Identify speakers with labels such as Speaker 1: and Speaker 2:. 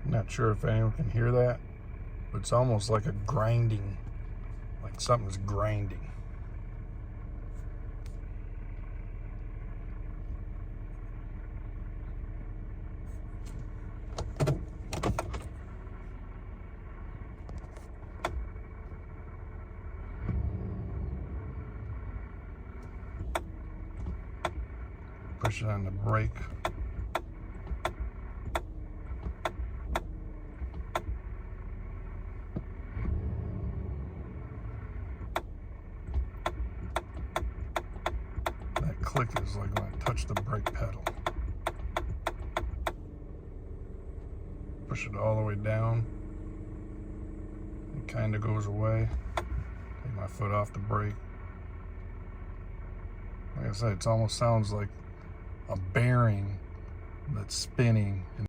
Speaker 1: Not sure if anyone can hear that, but it's almost like a grinding, like something's grinding. Push it on the brake. That click is like when I touch the brake pedal. Push it all the way down. It kind of goes away. Take my foot off the brake. Like I said, it almost sounds like a bearing that's spinning.